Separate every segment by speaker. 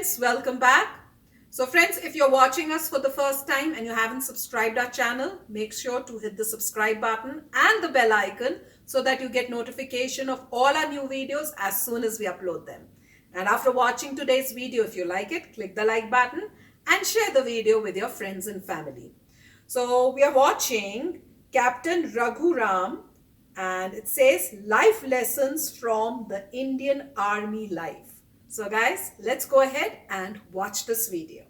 Speaker 1: friends, welcome back. So friends, if you're watching us for the first time and you haven't subscribed our channel, make sure to hit the subscribe button and the bell icon so that you get notification of all our new videos as soon as we upload them. And after watching today's video, if you like it, click the like button and share the video with your friends and family. So we are watching Captain Raghu Ram, and it says life lessons from the Indian Army life. So guys, let's go ahead and watch this video.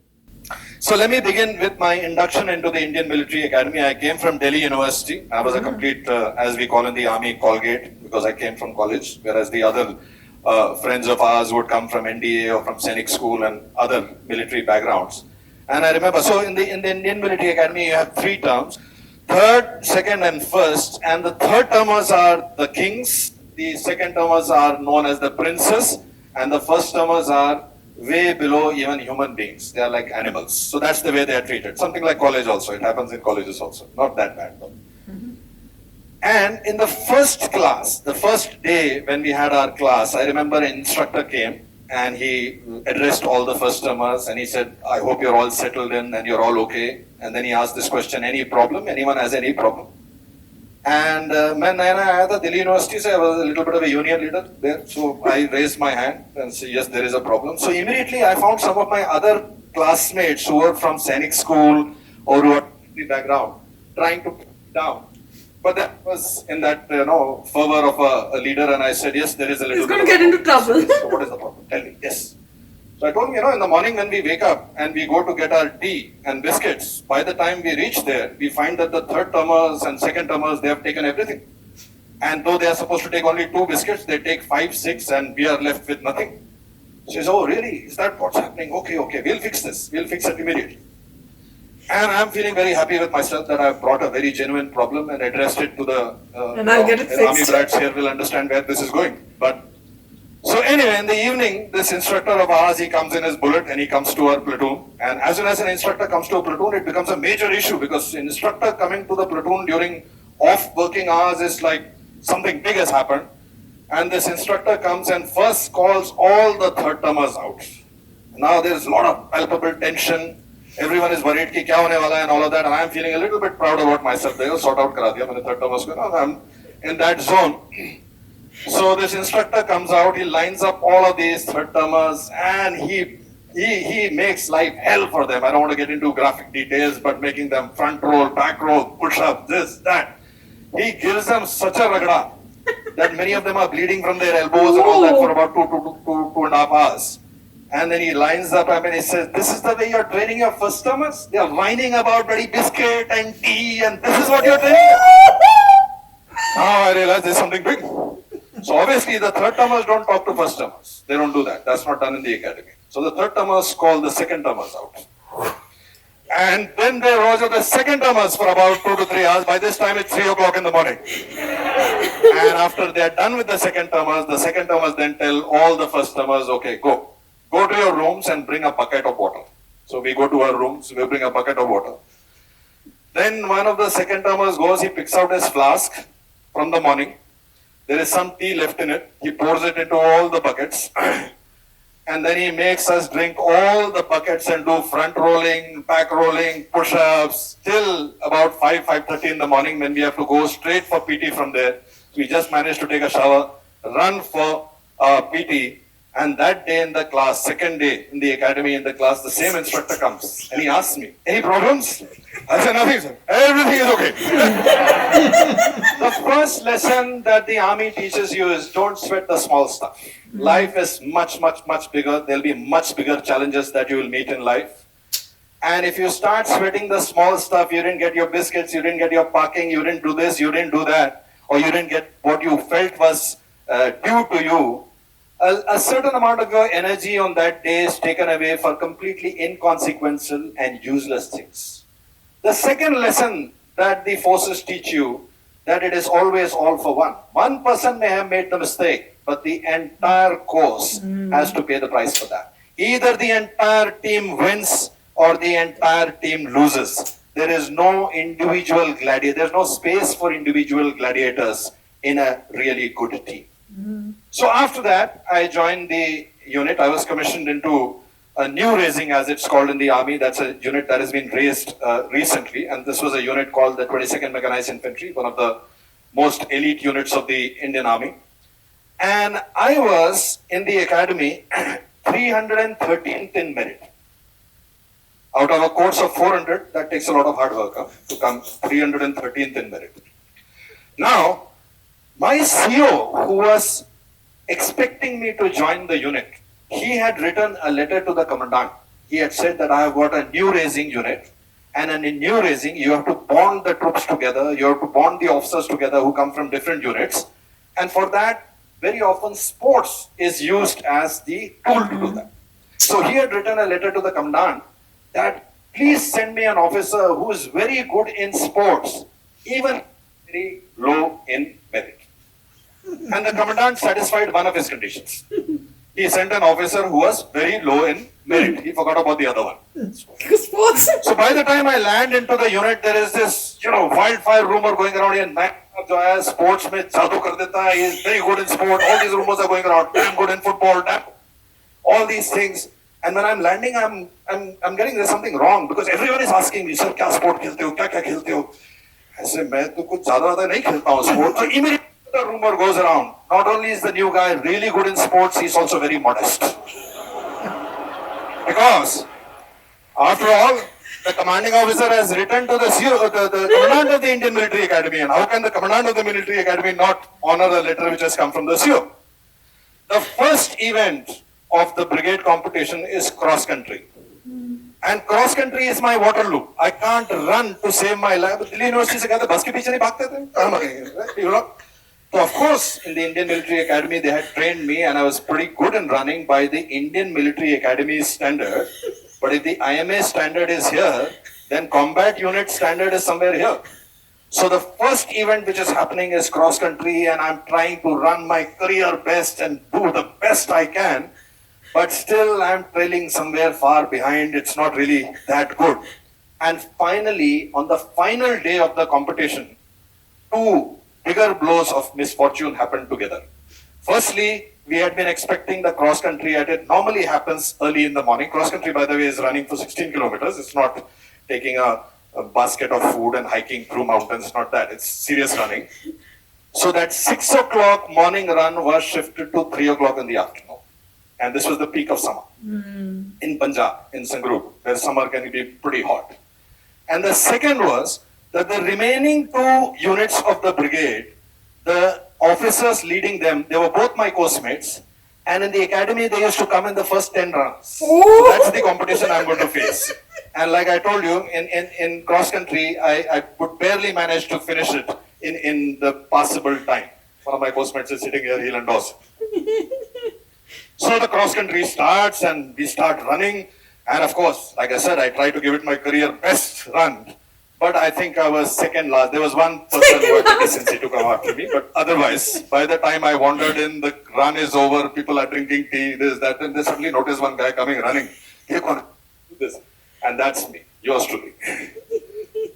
Speaker 2: So let me begin with my induction into the Indian Military Academy. I came from Delhi University. I was a complete, as we call in the Army, Colgate, because I came from college, whereas the other friends of ours would come from NDA or from Scenic School and other military backgrounds. And I remember, so in the Indian Military Academy, you have 3 terms: third, second, and first. And the third termers are the kings, the second termers are known as the princes, and the first termers are way below even human beings. They are like animals. So that's the way they are treated. Something like college also. It happens in colleges also. Not that bad though. And in the first class, the first day when we had our class, I remember an instructor came and he addressed all the first termers and he said, I hope you're all settled in and you're all okay. And then he asked this question, any problem? Anyone has any problem? And when I was at Delhi University, so I was a little bit of a union leader there. So I raised my hand and said, yes, there is a problem. So immediately I found some of my other classmates who were from Scenic School or who had the background trying to put it down. But that was in that, fervor of a leader, and I said, yes, there is a little
Speaker 1: bit. He's going to get into trouble.
Speaker 2: So what is the problem? Tell me. Yes. So I told him, in the morning when we wake up and we go to get our tea and biscuits, by the time we reach there, we find that the third termers and second termers, they have taken everything. And though they are supposed to take only 2 biscuits, they take 5, 6, and we are left with nothing. She says, oh, really? Is that what's happening? Okay, we'll fix this. We'll fix it immediately. And I'm feeling very happy with myself that I've brought a very genuine problem and addressed it to the
Speaker 1: and I'll get it fixed.
Speaker 2: Army brats here will understand where this is going. But so anyway, in the evening, this instructor of ours, he comes in his bullet and he comes to our platoon. And as soon as an instructor comes to a platoon, it becomes a major issue because an instructor coming to the platoon during off working hours is like something big has happened. And this instructor comes and first calls all the third termers out. Now there's a lot of palpable tension. Everyone is worried कि क्या होने वाला है and all of that, and I'm feeling a little bit proud about myself. They sort out करा दिया मैंने third termers को. I'm in that zone. So this instructor comes out, he lines up all of these third termers, and he makes life hell for them. I don't want to get into graphic details, but making them front roll, back roll, push up, this, that. He gives them such a ragda that many of them are bleeding from their elbows and all that for about 2.5 hours. And then he lines up and he says, this is the way you're training your first termers? They are whining about bloody biscuit and tea and this is what you're training? Now I realize there's something big. So obviously the third termers don't talk to first termers. They don't do that. That's not done in the academy. So the third termers call the second termers out. And then they rose at the second termers for about 2 to 3 hours. By this time it's 3 o'clock in the morning. And after they're done with the second termers then tell all the first termers, okay, go to your rooms and bring a bucket of water. So we go to our rooms, we bring a bucket of water. Then one of the second termers goes, he picks out his flask from the morning. There is some tea left in it. He pours it into all the buckets. And then he makes us drink all the buckets and do front rolling, back rolling, push-ups till about 5:30 in the morning when we have to go straight for PT from there. We just managed to take a shower, run for PT. And that day in the class, second day in the academy in the class, the same instructor comes and he asks me, any problems? I said, nothing, sir. Everything is okay. The first lesson that the army teaches you is don't sweat the small stuff. Life is much, much, much bigger. There'll be much bigger challenges that you will meet in life. And if you start sweating the small stuff, you didn't get your biscuits, you didn't get your parking, you didn't do this, you didn't do that, or you didn't get what you felt was due to you, a certain amount of your energy on that day is taken away for completely inconsequential and useless things. The second lesson that the forces teach you, that it is always all for one. One person may have made the mistake, but the entire course has to pay the price for that. Either the entire team wins or the entire team loses. There is no individual gladiator. There's no space for individual gladiators in a really good team. So after that, I joined the unit. I was commissioned into a new raising, as it's called in the army. That's a unit that has been raised recently, and this was a unit called the 22nd Mechanized Infantry, one of the most elite units of the Indian Army. And I was in the academy 313th in merit. Out of a course of 400, that takes a lot of hard work to come 313th in merit. Now, my CO, who was expecting me to join the unit, he had written a letter to the commandant. He had said that I have got a new raising unit, and in a new raising, you have to bond the troops together, you have to bond the officers together who come from different units, and for that, very often sports is used as the tool to do that. So he had written a letter to the commandant that please send me an officer who is very good in sports, even very low in merit. And the commandant satisfied one of his conditions. He sent an officer who was very low in merit. He forgot about the other one.
Speaker 1: Sports.
Speaker 2: So by the time I land into the unit, there is this, wildfire rumor going around here. जो है sports में जादू कर देता है. He is very good in sport. All these rumors are going around. Damn good in football. Damn. All these things. And when I'm landing, I'm getting there's something wrong because everyone is asking me, sir, क्या sport खेलते हो? क्या खेलते हो? ऐसे मैं तो कुछ ज़्यादा नहीं खेलता हूँ sport. So immediately the rumor goes around. Not only is the new guy really good in sports, he's also very modest. Because after all, the commanding officer has written to the commandant of the Indian Military Academy, and how can the commandant of the military academy not honor the letter which has come from the CO? The first event of the brigade competition is cross country. And cross country is my Waterloo. I can't run to save my life. Delhi University se कहते बस के पीछे नहीं भागते थे. कहाँ भागेंगे? So of course, in the Indian Military Academy, they had trained me, and I was pretty good in running by the Indian Military Academy standard. But if the IMA standard is here, then combat unit standard is somewhere here. So the first event which is happening is cross country, and I'm trying to run my career best and do the best I can. But still, I'm trailing somewhere far behind. It's not really that good. And finally, on the final day of the competition, two bigger blows of misfortune happened together. Firstly, we had been expecting the cross country, and it normally happens early in the morning. Cross country, by the way, is running for 16 kilometers. It's not taking a basket of food and hiking through mountains. It's not that. It's serious running. So that 6 o'clock morning run was shifted to 3 o'clock in the afternoon. And this was the peak of summer in Punjab, in Sangrur, where summer can be pretty hot. And the second was that the remaining two units of the brigade, the officers leading them, they were both my course mates. And in the academy, they used to come in the first 10 runs. So that's the competition I'm going to face. And like I told you, in cross country, I would barely manage to finish it in the possible time. One of my course mates is sitting here, he'll endorse. So the cross country starts and we start running. And of course, like I said, I try to give it my career best run. But I think I was second last. There was one person who had the decency to come after me. But otherwise, by the time I wandered in, the run is over. People are drinking tea, this, that. And they suddenly notice one guy coming running. Take on this. And that's me, yours truly.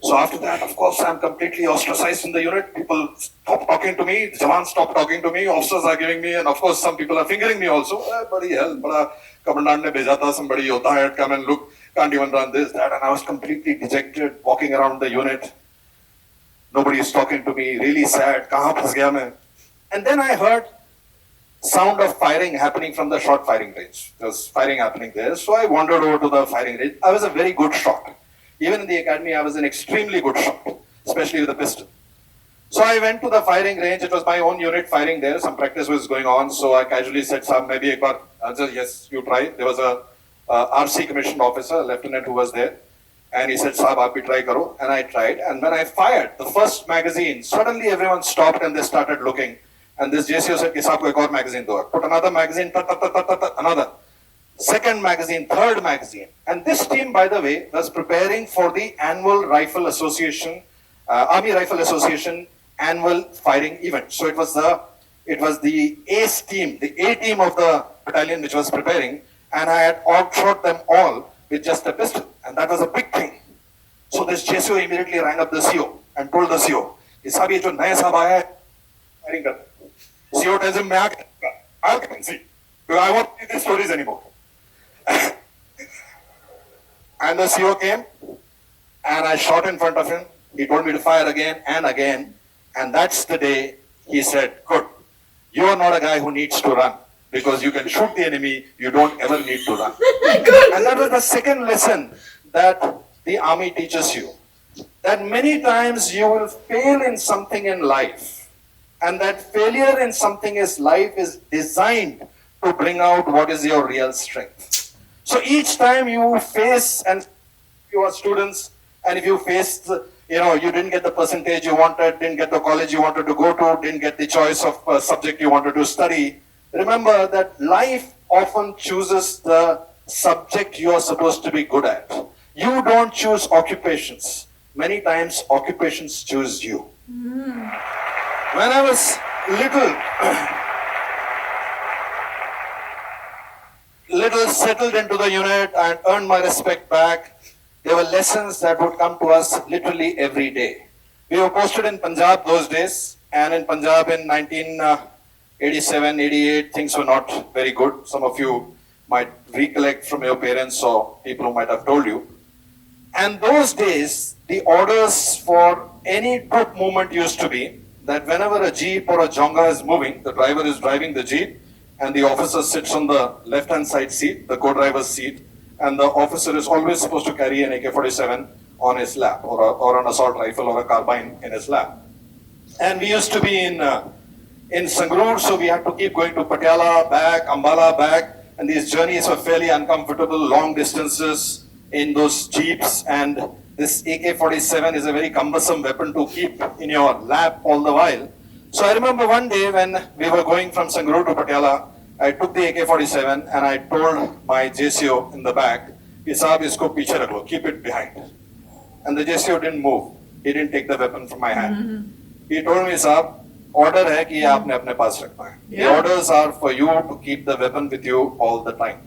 Speaker 2: So after that, of course, I'm completely ostracized in the unit. People stop talking to me. The Jawans stop talking to me. Officers are giving me, and of course, some people are fingering me also. Badi hell, bada commandant ne bheja tha, somebody yota had come and look, can't even run this, that. And I was completely dejected, walking around the unit. Nobody is talking to me, really sad. Kahan phas gaya main? And then I heard sound of firing happening from the short firing range. There was firing happening there. So I wandered over to the firing range. I was a very good shot. Even in the academy, I was an extremely good shot, especially with a pistol. So I went to the firing range. It was my own unit firing there. Some practice was going on. So I casually said, "Sir, maybe ek baar." I said, "Yes, you try." There was a RC commissioned officer, a lieutenant who was there. And he said, "Sir, aap bhi try karo." And I tried. And when I fired the first magazine, suddenly everyone stopped and they started looking. And this JCO said, "Kisa ko ek aur magazine do." Put another magazine, another. Second magazine, third magazine. And this team, by the way, was preparing for the annual Rifle Association, Army Rifle Association annual firing event. So it was the ace team, the A team of the battalion which was preparing, and I had outshot them all with just a pistol. And that was a big thing. So this JCO immediately rang up the CO and told the CO, "Sahab, ye jo naya sahab aaya hai, firing kar." CO tells him, I'll come and see. Because I won't see these stories anymore. And the CO came, and I shot in front of him. He told me to fire again and again. And that's the day he said, good, you are not a guy who needs to run. Because you can shoot the enemy, you don't ever need to run. And that was the second lesson that the army teaches you. That many times you will fail in something in life. And that failure in something in life is designed to bring out what is your real strength. So each time you face, and you are students, and if you face, you didn't get the percentage you wanted, didn't get the college you wanted to go to, didn't get the choice of subject you wanted to study, remember that life often chooses the subject you are supposed to be good at. You don't choose occupations. Many times occupations choose you. When I was little settled into the unit and earned my respect back, there were lessons that would come to us literally every day. We were posted in Punjab those days, and in Punjab in 1987, 88, things were not very good. Some of you might recollect from your parents or people who might have told you. And those days, the orders for any troop movement used to be that whenever a jeep or a jonga is moving, the driver is driving the jeep, and the officer sits on the left-hand side seat, the co-driver's seat, and the officer is always supposed to carry an AK-47 on his lap, or an assault rifle or a carbine in his lap. And we used to be in Sangrur, so we had to keep going to Patiala back, Ambala back, and these journeys were fairly uncomfortable, long distances in those jeeps, and this AK-47 is a very cumbersome weapon to keep in your lap all the while. So I remember one day when we were going from Sangrur to Patiala, I took the AK-47 and I told my JCO in the back, कि साहब इसको पीछे रख लो, keep it behind. And the JCO didn't move. He didn't take the weapon from my hand. He told me, साहब, order है कि आपने अपने पास रखना है. The orders are for you to keep the weapon with you all the time.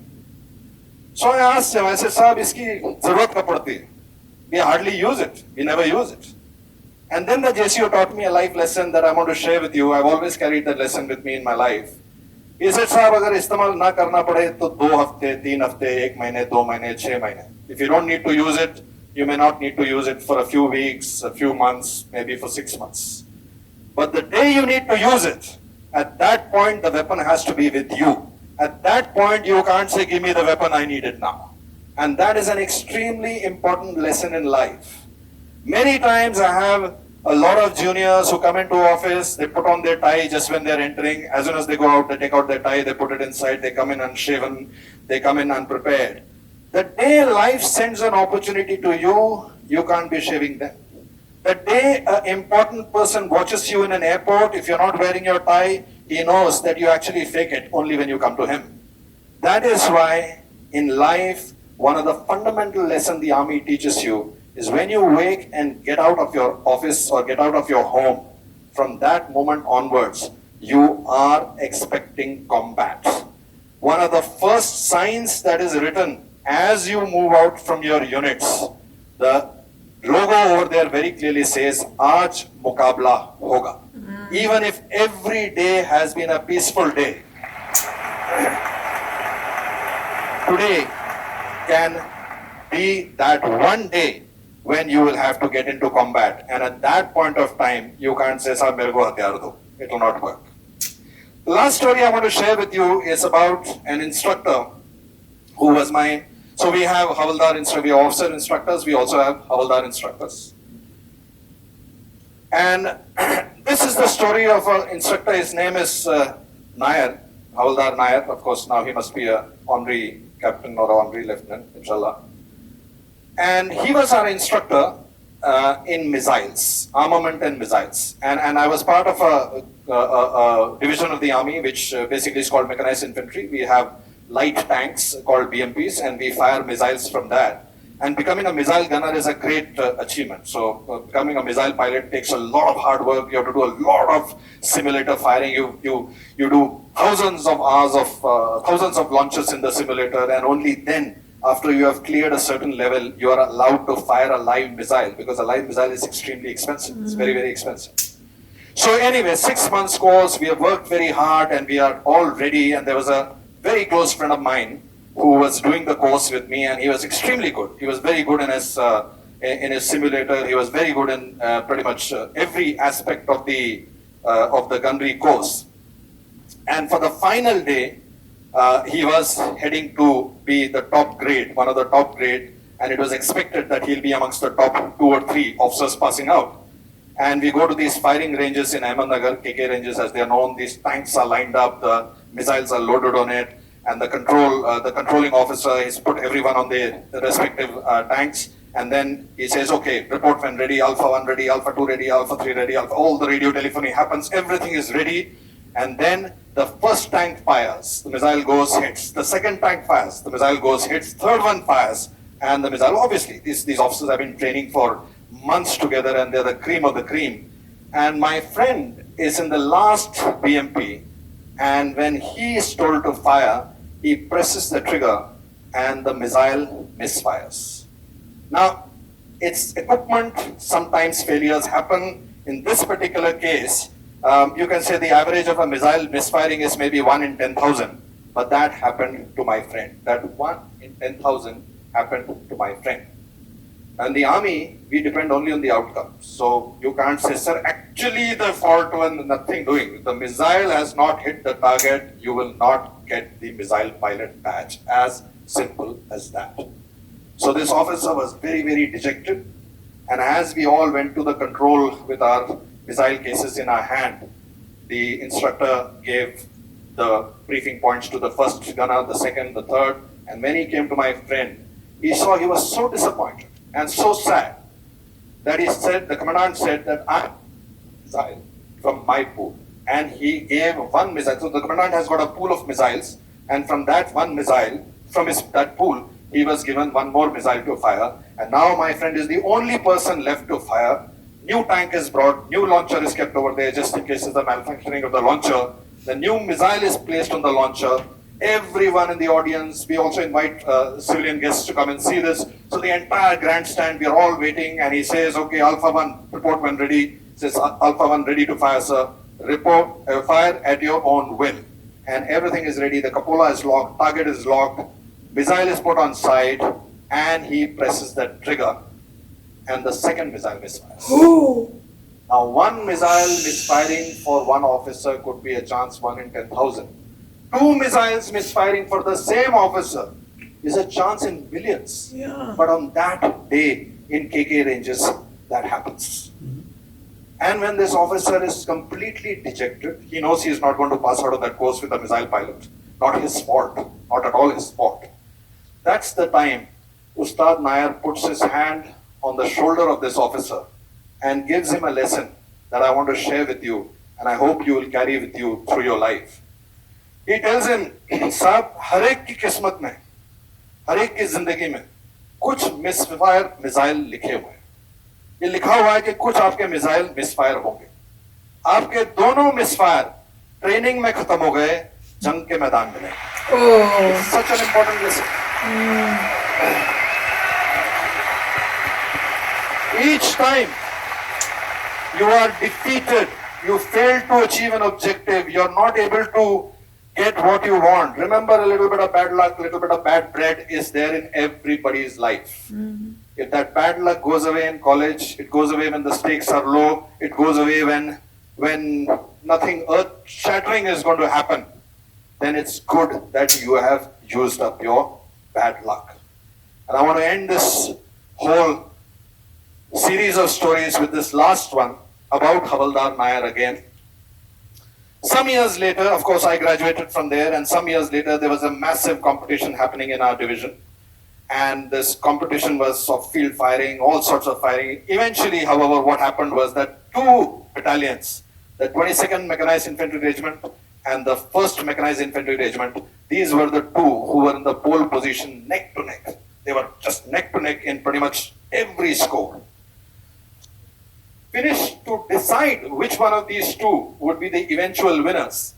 Speaker 2: So I asked him, I said, साहब इसकी जरूरत कब पड़ती है? We hardly use it. We never use it. And then the JCO taught me a life lesson that I want to share with you. I've always carried that lesson with me in my life. He said, साहब अगर इस्तेमाल ना करना पड़े तो 2 हफ्ते, 3 हफ्ते, 1 महीने, 2 महीने, 6 महीने. If you don't need to use it, you may not need to use it for a few weeks, a few months, maybe for 6 months. But the day you need to use it, at that point the weapon has to be with you. At that point you can't say, give me the weapon, I need it now. And that is an extremely important lesson in life. Many times I have a lot of juniors who come into office, they put on their tie just when they're entering. As soon as they go out, they take out their tie, they put it inside, they come in unshaven, they come in unprepared. The day life sends an opportunity to you, you can't be shaving them. The day an important person watches you in an airport, if you're not wearing your tie, he knows that you actually fake it only when you come to him. That is why in life, one of the fundamental lessons the army teaches you is when you wake and get out of your office or get out of your home, from that moment onwards, you are expecting combat. One of the first signs that is written as you move out from your units, the logo over there very clearly says, Aaj Mukabla Hoga. Even if every day has been a peaceful day, today can be that one day when you will have to get into combat. And at that point of time, you can't say, Saab, mere ko hatiyar do. It will not work. The last story I want to share with you is about an instructor who was my... So we have Havaldar instructors, we have officer instructors, we also have Havaldar instructors. And this is the story of an instructor. His name is Nair, Havaldar Nair. Of course, now he must be an honorary captain or an honorary lieutenant, inshallah. And he was our instructor in missiles, armament and missiles. And I was part of a division of the army, which basically is called mechanized infantry. We have light tanks called BMPs, and we fire missiles from that. And becoming a missile gunner is a great achievement. So becoming a missile pilot takes a lot of hard work. You have to do a lot of simulator firing. You do thousands of hours of thousands of launches in the simulator, and only then, after you have cleared a certain level, you are allowed to fire a live missile, because a live missile is extremely expensive. It's very, very expensive. So anyway, 6 months course, we have worked very hard and we are all ready. And there was a very close friend of mine who was doing the course with me, and he was extremely good. He was very good in his simulator. He was very good in pretty much every aspect of the gunnery course. And for the final day, he was heading to be the top grade, one of the top grade, and it was expected that he'll be amongst the top 2 or 3 officers passing out. And we go to these firing ranges in Ahmednagar, KK ranges as they are known. These tanks are lined up, the missiles are loaded on it, and the controlling officer has put everyone on the respective tanks. And then he says, okay, report when ready, Alpha 1 ready, Alpha 2 ready, Alpha 3 ready, all the radio telephony happens, everything is ready. And then the first tank fires, the missile goes, hits. The second tank fires, the missile goes, hits. Third one fires, and the missile, obviously, these officers have been training for months together, and they're the cream of the cream. And my friend is in the last BMP, and when he is told to fire, he presses the trigger, and the missile misfires. Now, it's equipment, sometimes failures happen. In this particular case, you can say the average of a missile misfiring is maybe 1 in 10,000, but that happened to my friend. That 1 in 10,000 happened to my friend. And the army, we depend only on the outcome. So you can't say, sir, actually the fault was nothing doing. If the missile has not hit the target, you will not get the missile pilot badge. As simple as that. So this officer was very, very dejected. And as we all went to the control with our missile cases in our hand, the instructor gave the briefing points to the first gunner, the second, the third. And when he came to my friend, he saw he was so disappointed and so sad that he said, the commandant said that I'm missile from my pool. And he gave one missile. So the commandant has got a pool of missiles, and from that one missile, from that pool, he was given one more missile to fire. And now my friend is the only person left to fire. New tank is brought, new launcher is kept over there just in case of the malfunctioning of the launcher. The new missile is placed on the launcher. Everyone in the audience, we also invite civilian guests to come and see this. So the entire grandstand, we are all waiting, and he says, okay, Alpha 1, report when ready. Says, Alpha 1 ready to fire, sir. Report, fire at your own will. And everything is ready, the cupola is locked, target is locked, missile is put on side, and he presses the trigger. And the second missile misfires.
Speaker 1: Ooh.
Speaker 2: Now, one missile misfiring for one officer could be a chance 1 in 10,000. 2 missiles misfiring for the same officer is a chance in millions.
Speaker 1: Yeah.
Speaker 2: But on that day in KK ranges, that happens. And when this officer is completely dejected, he knows he is not going to pass out of that course with a missile pilot. Not his fault, not at all his fault. That's the time Ustad Nair puts his hand on the shoulder of this officer and gives him a lesson that I want to share with you, and I hope you will carry with you through your life. He tells him, साहब हर एक की किस्मत में, हर एक की जिंदगी में कुछ मिसफायर मिसाइल लिखे हुए हैं. ये लिखा हुआ है कि कुछ आपके मिसाइल मिसफायर होंगे. आपके दोनों मिसफायर ट्रेनिंग में खत्म हो गए, जंग के मैदान में नहीं. It's such an important lesson. Each time you are defeated, you fail to achieve an objective, you are not able to get what you want. Remember, a little bit of bad luck, a little bit of bad bread is there in everybody's life. If that bad luck goes away in college, it goes away when the stakes are low, it goes away when nothing earth-shattering is going to happen, then it's good that you have used up your bad luck. And I want to end this whole series of stories with this last one about Havaldar Nair again. Some years later, of course, I graduated from there, and some years later, there was a massive competition happening in our division. And this competition was of field firing, all sorts of firing. Eventually, however, what happened was that 2 battalions, the 22nd Mechanized Infantry Regiment and the 1st Mechanized Infantry Regiment, these were the 2 who were in the pole position neck to neck. They were just neck to neck in pretty much every score. Finished to decide which one of these 2 would be the eventual winners.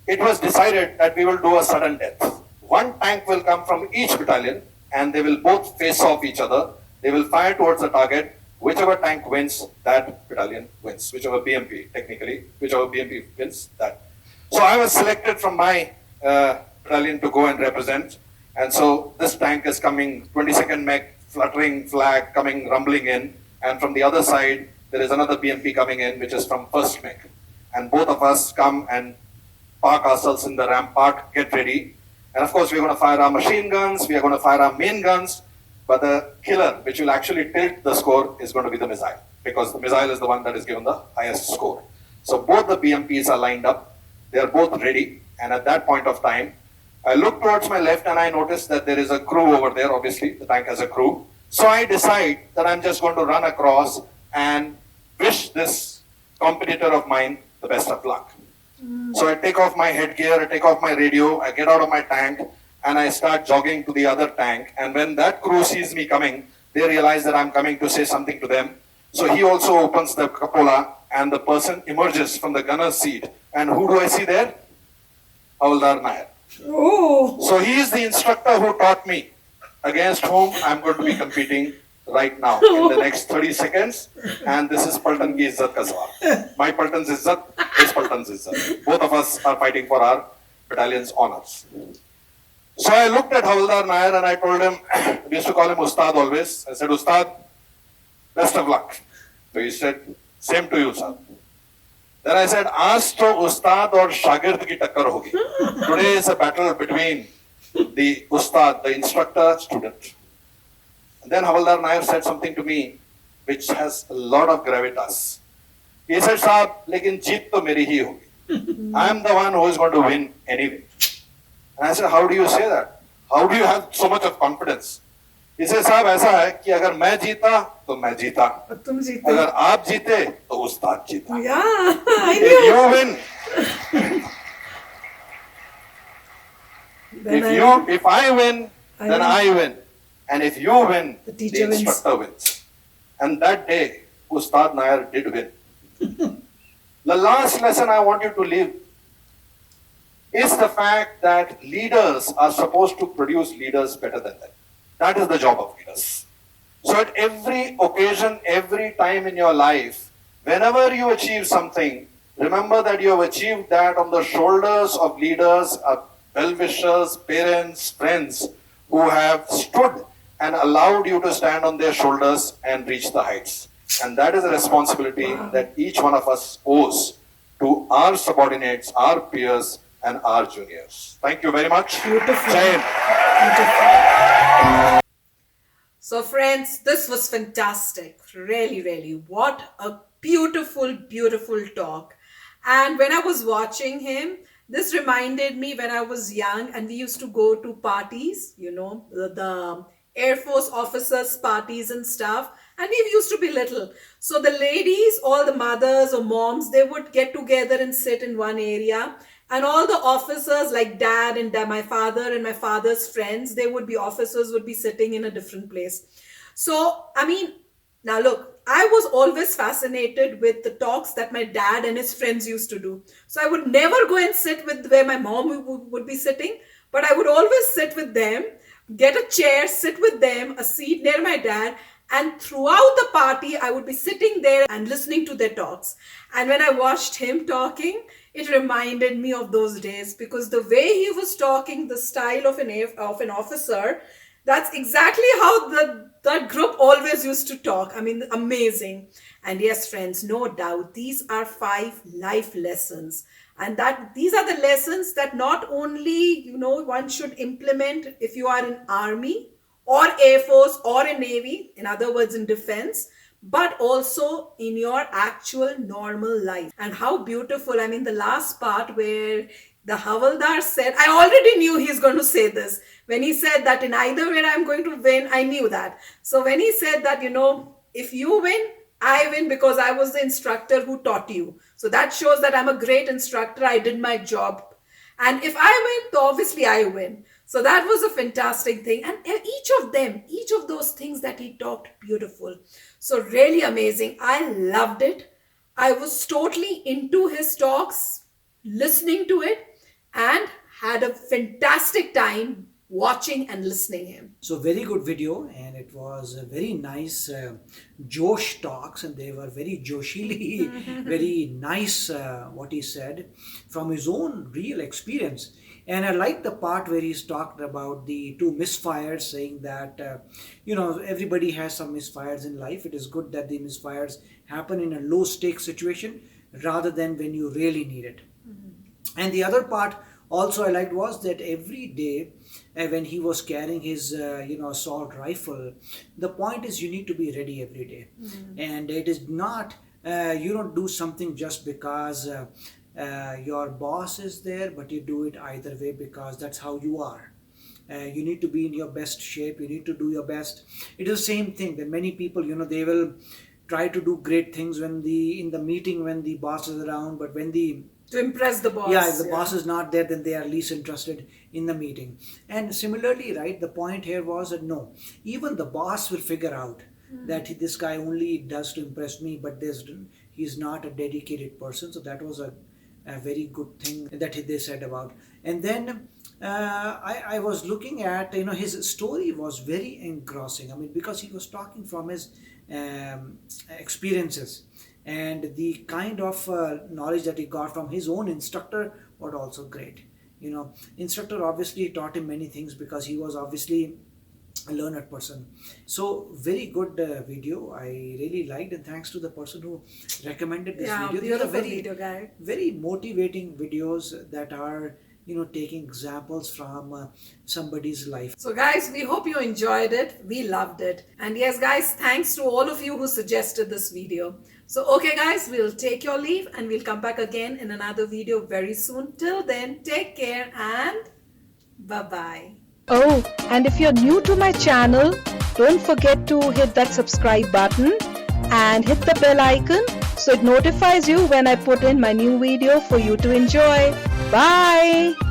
Speaker 2: It was decided that we will do a sudden death. 1 tank will come from each battalion, and they will both face off each other. They will fire towards the target. Whichever tank wins, that battalion wins. Whichever BMP, technically, whichever BMP wins, that. So I was selected from my battalion to go and represent. And so this tank is coming, 22nd Mech, fluttering flag coming, rumbling in. And from the other side, there is another BMP coming in, which is from 1st Mech. And both of us come and park ourselves in the rampart, get ready. And of course, we're going to fire our machine guns, we are going to fire our main guns. But the killer, which will actually tilt the score, is going to be the missile, because the missile is the one that is given the highest score. So both the BMPs are lined up, they are both ready, and at that point of time, I look towards my left and I notice that there is a crew over there. Obviously, the tank has a crew. So I decide that I'm just going to run across and wish this competitor of mine the best of luck. So I take off my headgear, I take off my radio, I get out of my tank, and I start jogging to the other tank. And when that crew sees me coming, they realize that I'm coming to say something to them. So he also opens the cupola, and the person emerges from the gunner's seat. And who do I see there? Havaldar Nair.
Speaker 1: Oh.
Speaker 2: So he is the instructor who taught me, against whom I'm going to be competing right now in the next 30 seconds. And this is Paltan ki Izzat ka sawal. My Paltan's Izzat, his Paltan's Izzat. Both of us are fighting for our battalion's honors. So I looked at Havaldar Nair and I told him, we used to call him Ustad always. I said, Ustad, best of luck. So he said, same to you, sir. Then I said, आज तो उस्ताद और शागिर्द की टक्कर होगी. Today is a battle between the ustad, the instructor, student. And then Havaldar Nair said something to me which has a lot of gravitas. He said, Saab, lekin jeet to meri hi hogi. I am the one who is going to win anyway. And I said, how do you say that? How do you have so much of confidence? He said, साहब ऐसा है कि अगर मैं जीता तो मैं जीता,
Speaker 1: तुम जीते.
Speaker 2: अगर आप जीते तो उस्ताद जीता.
Speaker 1: Yeah, I
Speaker 2: If
Speaker 1: knew.
Speaker 2: you win, if I win, then I win. And if you win,
Speaker 1: The teacher
Speaker 2: the instructor wins. And that day, Ustad Nair did win. The last lesson I want you to leave is the fact that leaders are supposed to produce leaders better than them. That is the job of leaders. So at every occasion, every time in your life, whenever you achieve something, remember that you have achieved that on the shoulders of leaders, well-wishers, parents, friends who have stood and allowed you to stand on their shoulders and reach the heights. And that is a responsibility that each one of us owes to our subordinates, our peers, and our juniors. Thank you very much.
Speaker 1: Beautiful.
Speaker 2: Jai Hind.
Speaker 1: So friends, this was fantastic. Really, really. What a beautiful, beautiful talk. And when I was watching him, this reminded me when I was young and we used to go to parties, the Air Force officers' parties and stuff. And we used to be little. So the ladies, all the mothers or moms, they would get together and sit in one area. And all the officers like dad and my father and my father's friends, officers would be sitting in a different place. So, now look, I was always fascinated with the talks that my dad and his friends used to do. So I would never go and sit with where my mom would be sitting, but I would always sit with them, get a chair, sit with them, a seat near my dad. And throughout the party, I would be sitting there and listening to their talks. And when I watched him talking, it reminded me of those days because the way he was talking, the style of an officer, that's exactly how that group always used to talk. Amazing. And yes, friends, no doubt, these are 5 life lessons. And these are the lessons that not only, one should implement if you are in army, or Air Force or in Navy, in other words, in defense, but also in your actual normal life. And how beautiful, the last part where the Havaldar said, I already knew he's going to say this. When he said that in either way I'm going to win, I knew that. So when he said that, if you win, I win because I was the instructor who taught you. So that shows that I'm a great instructor. I did my job. And if I win, so obviously I win. So that was a fantastic thing. And each of those things that he talked, beautiful. So really amazing. I loved it. I was totally into his talks, listening to it, and had a fantastic time watching and listening him.
Speaker 3: So very good video, and it was a very nice Josh talks, and they were very Joshily, very nice what he said from his own real experience. And I like the part where he's talked about the two misfires, saying that, everybody has some misfires in life. It is good that the misfires happen in a low stake situation rather than when you really need it. And the other part also I liked was that every day when he was carrying his assault rifle, the point is you need to be ready every day. And it is not you don't do something just because your boss is there, but you do it either way because that's how you are. You need to be in your best shape, you need to do your best. It is the same thing that many people, they will try to do great things in the meeting when the boss is around, but when
Speaker 1: to impress the boss.
Speaker 3: Yeah, if the boss is not there, then they are least interested in the meeting. And similarly, right, the point here was that no, even the boss will figure out that this guy only does to impress me, but he's not a dedicated person. So that was a very good thing that they said about. And then I was looking at, his story was very engrossing. I mean, because he was talking from his experiences, and the kind of knowledge that he got from his own instructor was also great. Instructor obviously taught him many things because he was obviously a learned person. So very good video. I really liked, and thanks to the person who recommended this video. These are
Speaker 1: video guy.
Speaker 3: Very motivating videos that are taking examples from somebody's life.
Speaker 1: So guys, we hope you enjoyed it. We loved it. And yes guys, thanks to all of you who suggested this video. So okay guys, we'll take your leave and we'll come back again in another video very soon. Till then, take care and bye-bye.
Speaker 4: Oh, and if you're new to my channel, don't forget to hit that subscribe button and hit the bell icon so it notifies you when I put in my new video for you to enjoy. Bye!